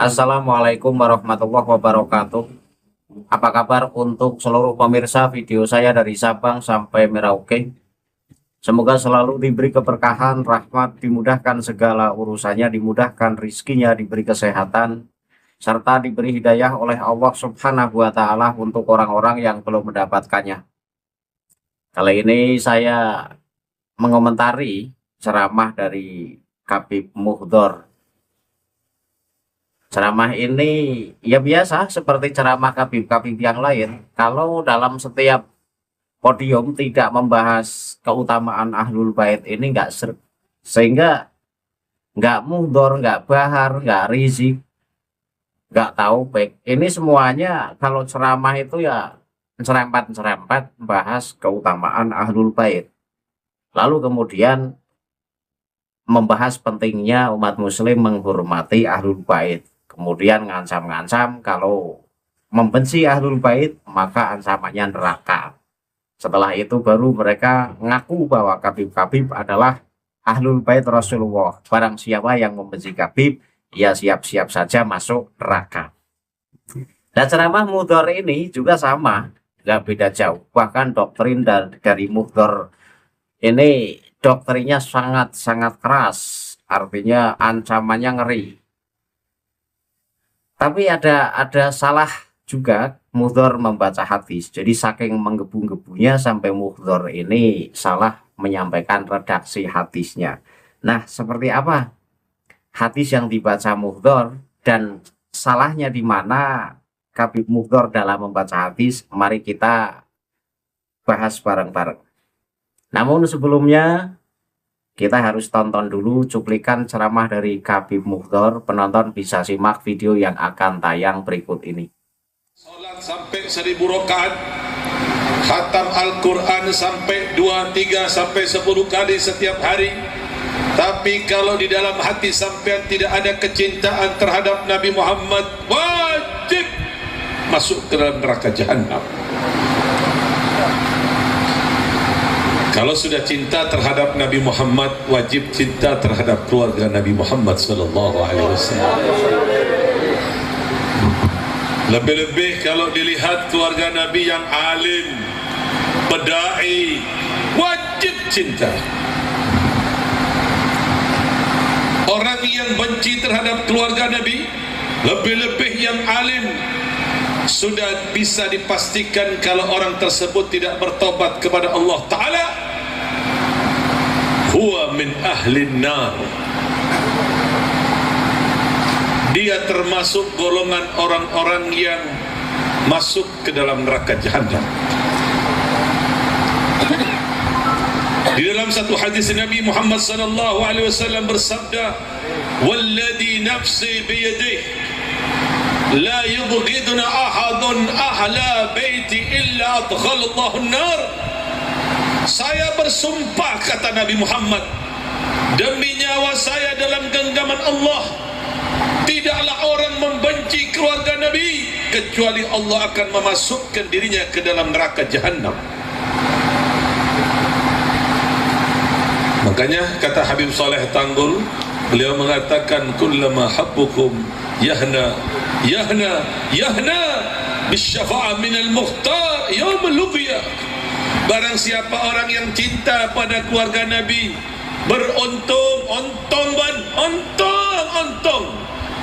Assalamualaikum warahmatullahi wabarakatuh. Apa kabar untuk seluruh pemirsa video saya dari Sabang sampai Merauke? Semoga selalu diberi keberkahan, rahmat, dimudahkan segala urusannya, dimudahkan rizkinya, diberi kesehatan, serta diberi hidayah oleh Allah Subhanahu wa Ta'ala untuk orang-orang yang belum mendapatkannya. Kali ini saya mengomentari ceramah dari Habib Muhdhor. Ceramah ini ya biasa seperti ceramah Habib-Habib yang lain. Kalau dalam setiap podium tidak membahas keutamaan Ahlul Bait ini sehingga nggak Muhdhor, nggak Bahar, nggak Rizik, nggak Taufik. Ini semuanya kalau ceramah itu ya serempet-serempet bahas keutamaan Ahlul Bait. Lalu kemudian membahas pentingnya umat muslim menghormati Ahlul Bait. Kemudian ngancam-ngancam kalau membenci Ahlul Bait maka ancamannya neraka. Setelah itu baru mereka ngaku bahwa Habib-Habib adalah Ahlul Bait Rasulullah. Barang siapa yang membenci Habib, ya siap-siap saja masuk neraka. Dan ceramah Muhdhor ini juga sama, nggak beda jauh. Bahkan doktrin dari Muhdhor ini doktrinnya sangat-sangat keras. Artinya ancamannya ngeri. Tapi ada salah juga Muhdhor membaca hadis. Jadi saking menggebu-gebunya sampai Muhdhor ini salah menyampaikan redaksi hadisnya. Nah, seperti apa hadis yang dibaca Muhdhor dan salahnya di mana Habib Muhdhor dalam membaca hadis? Mari kita bahas bareng-bareng. Namun sebelumnya kita harus tonton dulu cuplikan ceramah dari Habib Muhdhor. Penonton bisa simak video yang akan tayang berikut ini. Salat sampai 1000 rakaat, khatam Al-Quran sampai 2, 3 sampai 10 kali setiap hari. Tapi kalau di dalam hati sampean tidak ada kecintaan terhadap Nabi Muhammad, wajib masuk ke dalam neraka jahanam. Kalau sudah cinta terhadap Nabi Muhammad, wajib cinta terhadap keluarga Nabi Muhammad sallallahu alaihi wasallam. Lebih-lebih kalau dilihat keluarga Nabi yang alim, pedai, wajib cinta. Orang yang benci terhadap keluarga Nabi, lebih-lebih yang alim, sudah bisa dipastikan kalau orang tersebut tidak bertobat kepada Allah Ta'ala, huwa min ahlin nar, dia termasuk golongan orang-orang yang masuk ke dalam neraka jahanam. Di dalam satu hadis Nabi Muhammad sallallahu alaihi wasallam bersabda, "Walladhi nafsi biyadihi la yubghiduna ahadun ahla baiti illa adkhalallahu an-nar." Saya bersumpah, kata Nabi Muhammad, demi nyawa saya dalam genggaman Allah, tidaklah orang membenci keluarga Nabi kecuali Allah akan memasukkan dirinya ke dalam neraka jahanam. Makanya kata Habib Saleh Tanggul, beliau mengatakan, kullama habbukum yahna yahna yahna bisyafa'ah minal mukhtar yaumul luqiyah. Barang siapa orang yang cinta pada keluarga Nabi, beruntung, ontong,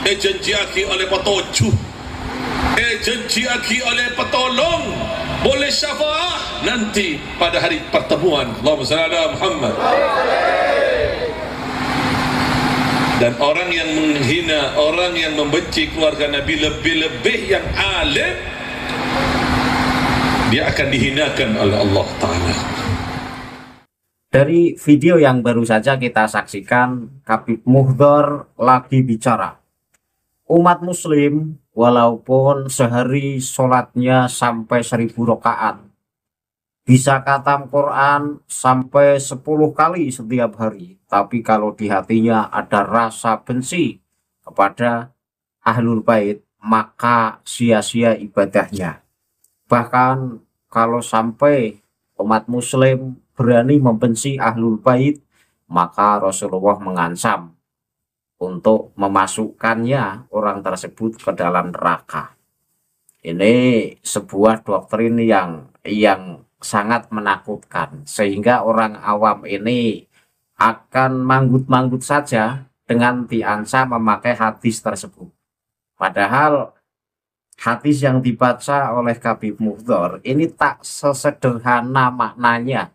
janji aki oleh petoju, janji aki oleh petolong, boleh syafaah nanti pada hari pertemuan. Allahumma shalli ala Muhammad. Dan orang yang menghina, orang yang membenci keluarga Nabi, lebih-lebih yang alim, dia akan dihinakan oleh Allah Ta'ala. Dari video yang baru saja kita saksikan, Habib Muhdhor lagi bicara. Umat muslim walaupun sehari sholatnya sampai 1000 rakaat, bisa khatam Quran sampai 10 kali setiap hari, tapi kalau di hatinya ada rasa benci kepada Ahlul Bait, maka sia-sia ibadahnya. Bahkan kalau sampai umat muslim berani membenci Ahlul Bait, maka Rasulullah mengancam untuk memasukkannya orang tersebut ke dalam neraka. Ini sebuah doktrin yang sangat menakutkan, sehingga orang awam ini akan manggut-manggut saja dengan diancam memakai hadis tersebut. Padahal hadis yang dibaca oleh Habib Mukhdar ini tak sesederhana maknanya.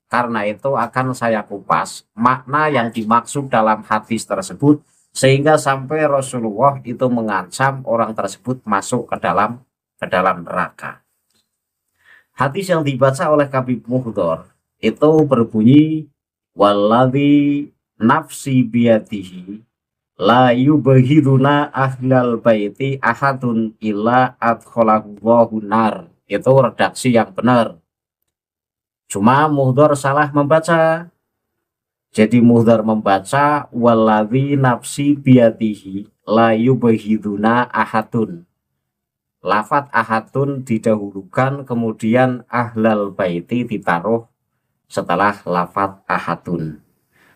Karena itu akan saya kupas makna yang dimaksud dalam hadis tersebut, sehingga sampai Rasulullah itu mengancam orang tersebut masuk ke dalam neraka. Hadis yang dibaca oleh Habib Mukhdar itu berbunyi, walladzi nafsi biyadihi la yubghiduna ahlal baiti ahadun illa adkhalallahu nar. Itu redaksi yang benar. Cuma Mukhdar salah membaca. Jadi Mukhdar membaca walladzi nafsi biyadihi la yubghiduna ahadun. Lafat ahadun didahulukan, kemudian ahlal baiti ditaruh setelah lafat ahadun.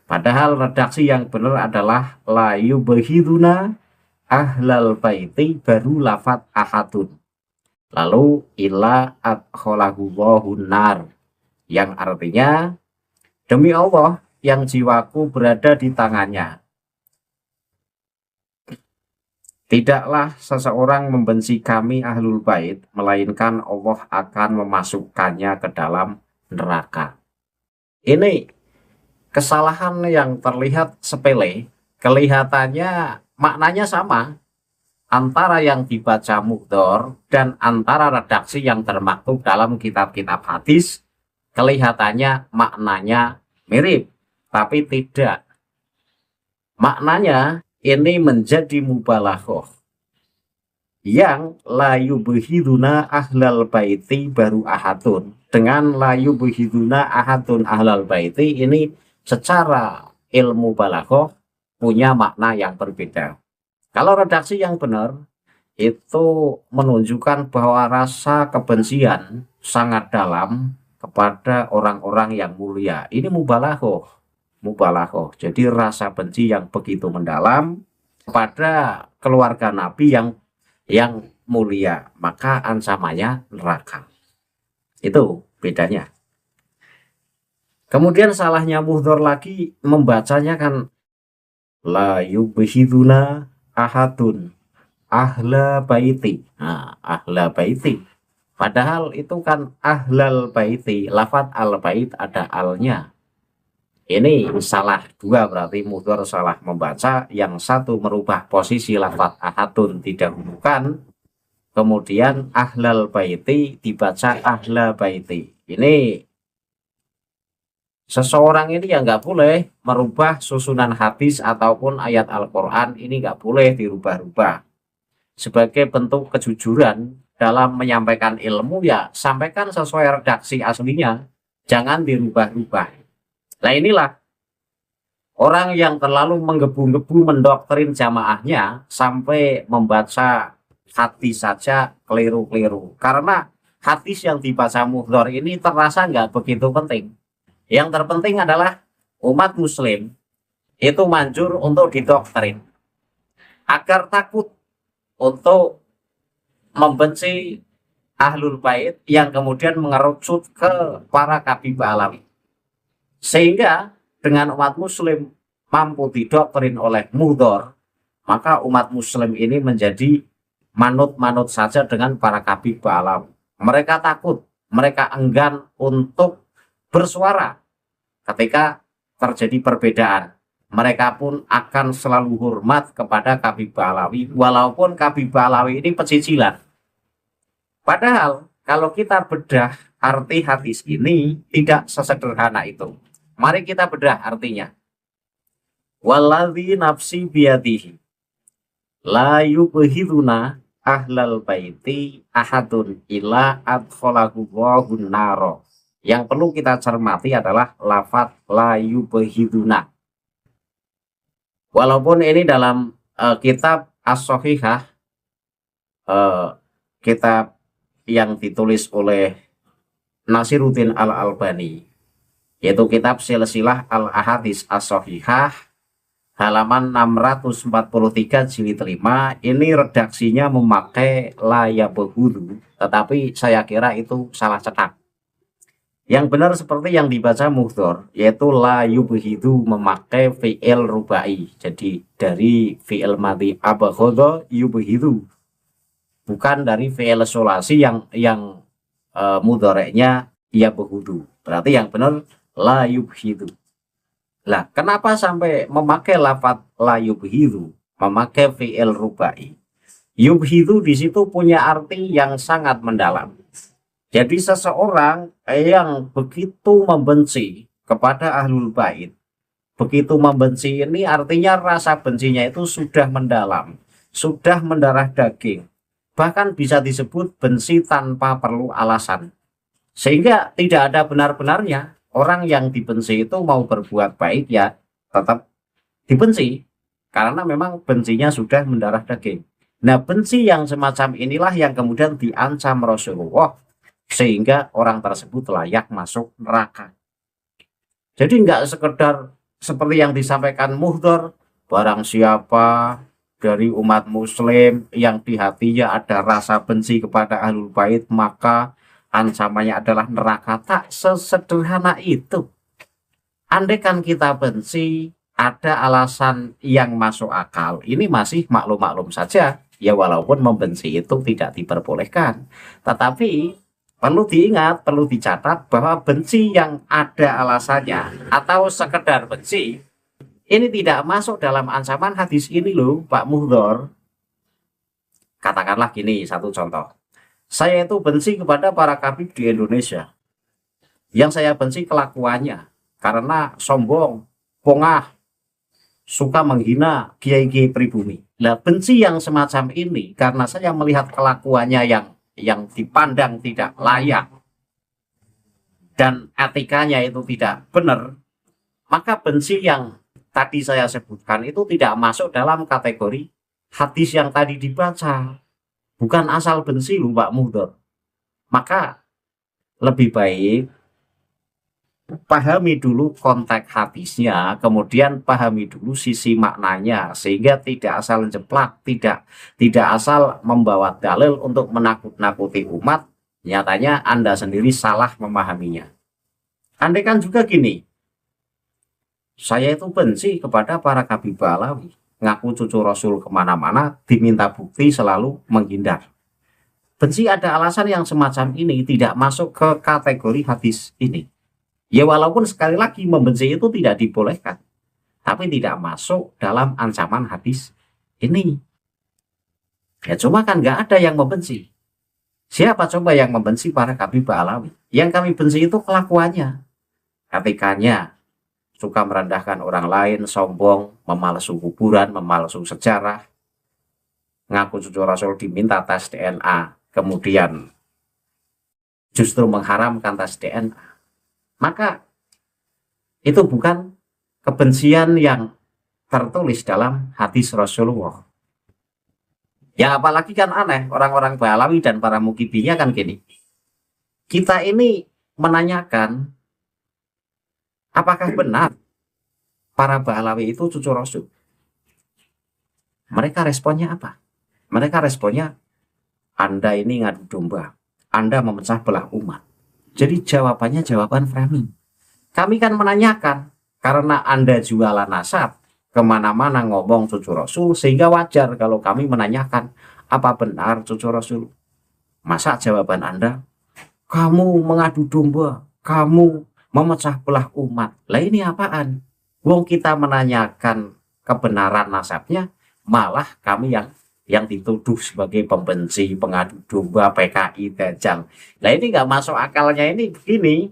Padahal redaksi yang benar adalah la yubghiduna ahlal baiti baru lafat ahadun. Lalu illa adkhalahullahu nar, yang artinya demi Allah yang jiwaku berada di tangannya, tidaklah seseorang membenci kami ahlul bait, melainkan Allah akan memasukkannya ke dalam neraka. Ini kesalahan yang terlihat sepele, kelihatannya maknanya sama antara yang dibaca Mukhdar dan antara redaksi yang termaktub dalam kitab-kitab hadis. Kelihatannya maknanya mirip, tapi tidak. Maknanya ini menjadi mubalaghah, yang la yubghiduna ahlal baiti baru ahadun dengan la yubghiduna ahadun ahlal baiti ini secara ilmu balaghah punya makna yang berbeda. Kalau redaksi yang benar itu menunjukkan bahwa rasa kebencian sangat dalam kepada orang-orang yang mulia. Ini mubalaghah. Jadi rasa benci yang begitu mendalam kepada keluarga Nabi yang mulia, maka ancamannya neraka. Itu bedanya. Kemudian salahnya Mukhdar lagi membacanya kan la yubghiduna ahadun ahla baiti. Nah, ahla baiti. Padahal itu kan ahlal baiti, lafat al bait ada alnya. Ini salah dua, berarti Mukhdar salah membaca. Yang satu merubah posisi lafat ahadun didahulukan, kemudian ahlal baiti dibaca ahla baiti. Ini seseorang ini yang nggak boleh merubah susunan hadis ataupun ayat Al-Quran, ini nggak boleh dirubah-rubah. Sebagai bentuk kejujuran dalam menyampaikan ilmu, ya sampaikan sesuai redaksi aslinya, jangan dirubah-rubah. Nah inilah orang yang terlalu menggebu-gebu mendoktrin jamaahnya sampai membaca hadis saja keliru-keliru. Karena hadis yang dibaca Mukhdar ini terasa nggak begitu penting. Yang terpenting adalah umat muslim itu manjur untuk didoktrin agar takut untuk membenci ahlul bait yang kemudian mengerucut ke para Habib Alawi. Sehingga dengan umat muslim mampu didoktrin oleh Mukhdar, maka umat muslim ini menjadi manut-manut saja dengan para Habib Alawi. Mereka takut, mereka enggan untuk bersuara ketika terjadi perbedaan. Mereka pun akan selalu hormat kepada Habib Alawi, walaupun Habib Alawi ini pecicilan. Padahal kalau kita bedah arti hadis ini tidak sesederhana itu. Mari kita bedah artinya. Walladzi nafsi biyadihi la yubghiduna ahlal baiti ahadun illa adkhalahullahu naro. Yang perlu kita cermati adalah lafaz la yubghiduna. Walaupun ini dalam kitab As-Shahihah, kitab yang ditulis oleh Nasiruddin Al-Albani, yaitu kitab Silsilah Al-Ahadits As-Shahihah, halaman 643 jilid 5, ini redaksinya memakai la yabghudu, tetapi saya kira itu salah cetak. Yang benar seperti yang dibaca Muhdhar, yaitu la yubghidu memakai fi'il rubai. Jadi dari fi'il madhi abghadha yubghidu, bukan dari fi'il sulasi yang mudhari'nya yabghudu. Berarti yang benar la yubghidu. Lah, kenapa sampai memakai lafadz la yubghidu, memakai fi'il rubai? Yubghidu di situ punya arti yang sangat mendalam. Jadi seseorang yang begitu membenci kepada ahlul bait, begitu membenci ini artinya rasa bencinya itu sudah mendalam, sudah mendarah daging. Bahkan bisa disebut benci tanpa perlu alasan. Sehingga tidak ada benar-benarnya orang yang dibenci itu mau berbuat baik ya tetap dibenci. Karena memang bencinya sudah mendarah daging. Nah, benci yang semacam inilah yang kemudian diancam Rasulullah, sehingga orang tersebut layak masuk neraka. Jadi nggak sekedar seperti yang disampaikan Muhdhar, barang siapa dari umat muslim yang di hatinya ada rasa benci kepada ahlul bait maka ancamannya adalah neraka. Tak sesederhana itu. Andai kan kita benci, ada alasan yang masuk akal, ini masih maklum-maklum saja. Ya walaupun membenci itu tidak diperbolehkan. Tetapi perlu diingat, perlu dicatat bahwa benci yang ada alasannya atau sekedar benci, ini tidak masuk dalam ancaman hadis ini loh Pak Muhdhar. Katakanlah gini, satu contoh. Saya itu benci kepada para kabib di Indonesia. Yang saya benci kelakuannya karena sombong, pongah, suka menghina kiai-kiai pribumi. Nah, benci yang semacam ini karena saya melihat kelakuannya yang dipandang tidak layak dan etikanya itu tidak benar, maka benci yang tadi saya sebutkan itu tidak masuk dalam kategori hadis yang tadi dibaca. Bukan asal benci loh Pak Muhdhar. Maka lebih baik pahami dulu konteks hadisnya, kemudian pahami dulu sisi maknanya, sehingga tidak asal jeplak, tidak asal membawa dalil untuk menakut-nakuti umat. Nyatanya Anda sendiri salah memahaminya. Andai kan juga gini, saya itu benci kepada para kabib Alawi, ngaku cucu Rasul kemana-mana, diminta bukti selalu menghindar. Benci ada alasan yang semacam ini tidak masuk ke kategori hadis ini. Ya walaupun sekali lagi membenci itu tidak dibolehkan, tapi tidak masuk dalam ancaman hadis ini. Ya cuma kan nggak ada yang membenci. Siapa coba yang membenci para kabib Alawi? Yang kami benci itu kelakuannya, etikanya, suka merendahkan orang lain, sombong, memalsu kuburan, memalsu sejarah, ngaku cucu Rasul diminta tes DNA, kemudian justru mengharamkan tes DNA. Maka itu bukan kebencian yang tertulis dalam hadis Rasulullah. Ya apalagi kan aneh, orang-orang Balawi dan para mukibinya kan gini. Kita ini menanyakan, apakah benar para Balawi itu cucu Rasul? Mereka responnya apa? Mereka responnya, Anda ini ngadu domba, Anda memecah belah umat. Jadi jawabannya jawaban framing. Kami kan menanyakan, karena Anda jualan nasab, kemana-mana ngomong cucu Rasul, sehingga wajar kalau kami menanyakan, apa benar cucu Rasul? Masa jawaban Anda, kamu mengadu domba, kamu memecah belah umat. Lah ini apaan? Wong kita menanyakan kebenaran nasabnya, malah kami yang dituduh sebagai pembenci, pengadu domba, PKI, Dajjal. Nah ini nggak masuk akalnya. Ini begini,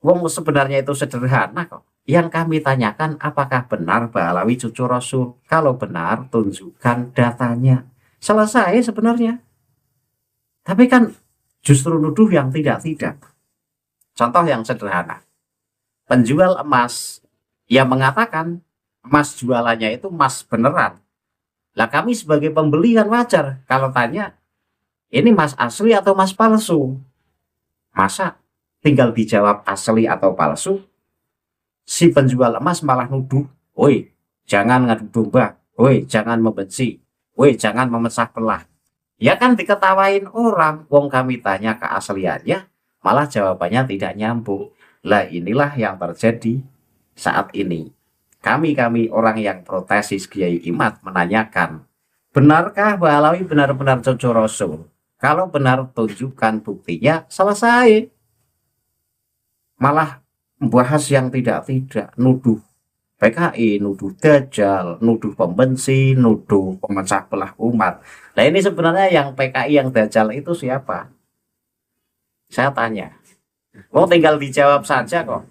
wong sebenarnya itu sederhana kok. Yang kami tanyakan apakah benar Ba'alawi cucu Rasul? Kalau benar tunjukkan datanya. Selesai sebenarnya. Tapi kan justru nuduh yang tidak-tidak. Contoh yang sederhana. Penjual emas yang mengatakan emas jualannya itu emas beneran. Lah kami sebagai pembeli kan wajar kalau tanya, ini emas asli atau emas palsu? Masa tinggal dijawab asli atau palsu, si penjual emas malah nuduh, woi jangan ngadu domba, woi jangan membenci, woi jangan memecah belah. Ya kan diketawain orang, wong kami tanya keasliannya, malah jawabannya tidak nyambung. Lah inilah yang terjadi saat ini. Kami orang yang protesis Kiai Imad menanyakan, benarkah Mbak Alawi benar-benar cucu Rasul? Kalau benar tunjukkan buktinya, selesai. Malah membahas yang tidak-tidak, nuduh PKI, nuduh Dajjal, nuduh pembenci, nuduh pemecah belah umat. Nah ini sebenarnya yang PKI, yang Dajjal itu siapa? Saya tanya. Mau tinggal dijawab saja kok.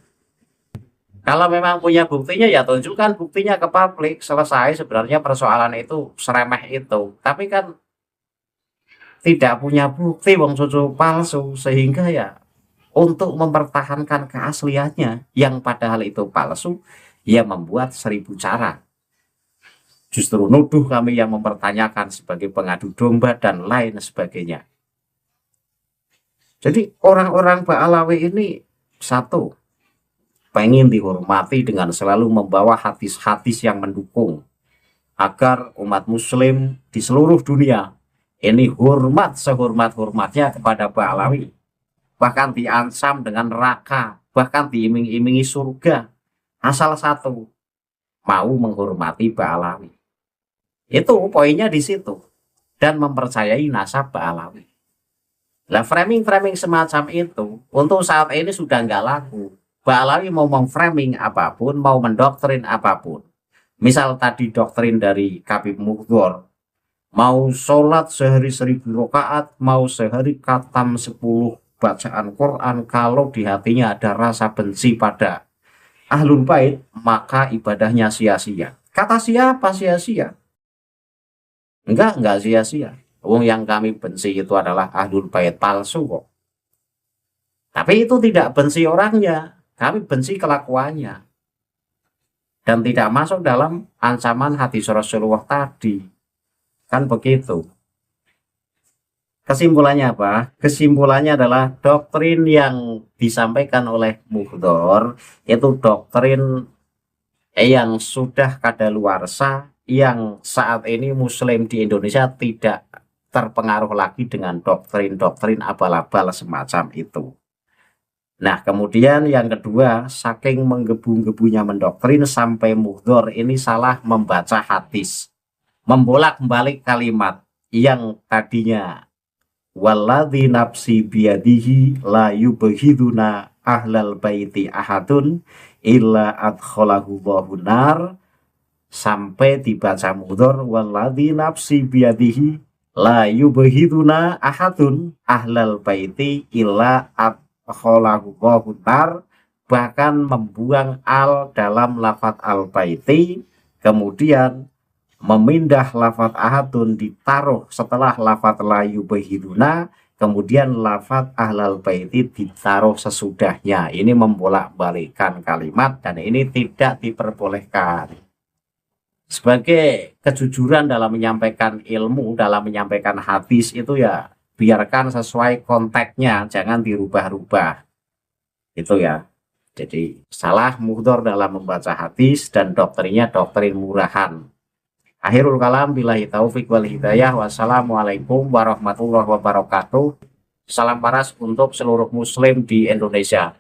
Kalau memang punya buktinya ya tunjukkan buktinya ke publik. Selesai sebenarnya persoalan itu, seremeh itu. Tapi kan tidak punya bukti wong cucu palsu, sehingga ya untuk mempertahankan keasliannya yang padahal itu palsu, ia membuat 1000 cara. Justru nuduh kami yang mempertanyakan sebagai pengadu domba dan lain sebagainya. Jadi orang-orang Ba'alawi ini satu, pengen dihormati dengan selalu membawa hadis-hadis yang mendukung agar umat muslim di seluruh dunia ini hormat sehormat-hormatnya kepada Ba'alawi. Bahkan diancam dengan neraka, bahkan diiming-imingi surga. Asal satu, mau menghormati Ba'alawi. Itu poinnya di situ. Dan mempercayai nasab Ba'alawi. Lah framing-framing semacam itu, untuk saat ini sudah nggak laku. Ba'alawi mau memframing apapun, mau mendoktrin apapun. Misal tadi doktrin dari Habib Mukhdhor, mau sholat sehari 1000 rakaat, mau sehari khatam 10 bacaan Quran, kalau di hatinya ada rasa benci pada Ahlul Bait, maka ibadahnya sia-sia. Kata siapa sia-sia? Enggak sia-sia. Wong yang kami benci itu adalah Ahlul Bait palsu kok. Tapi itu tidak benci orangnya, kami benci kelakuannya. Dan tidak masuk dalam ancaman hadis Rasulullah tadi. Kan begitu. Kesimpulannya apa? Kesimpulannya adalah doktrin yang disampaikan oleh Mukhdhor itu doktrin yang sudah kadaluarsa, yang saat ini muslim di Indonesia tidak terpengaruh lagi dengan doktrin-doktrin abal-abal semacam itu. Nah kemudian yang kedua, saking menggebu-gebunya mendoktrin sampai Mukhdhor ini salah membaca hadis, membolak-balik kalimat yang tadinya walladzi nafsi biyadihi la yubghiduna ahlal baiti ahadun illa adkhalahu nar, sampai dibaca Mukhdhor walladzi nafsi biyadihi la yubghiduna ahadun ahlal baiti illa adkhalahu nar, bahkan membuang al dalam lafaz al baiti, kemudian memindah lafaz ahadun ditaruh setelah lafaz la yubghiduna, kemudian lafaz ahlal baiti ditaruh sesudahnya. Ini membolak-balikkan kalimat dan ini tidak diperbolehkan. Sebagai kejujuran dalam menyampaikan ilmu, dalam menyampaikan hadis itu ya biarkan sesuai konteksnya, jangan dirubah-rubah. Itu ya. Jadi salah Mukhdhor dalam membaca hadis dan doktrinnya doktrin murahan. Akhirul kalam, billahi taufik wal hidayah. Wassalamualaikum warahmatullahi wabarakatuh. Salam paras untuk seluruh muslim di Indonesia.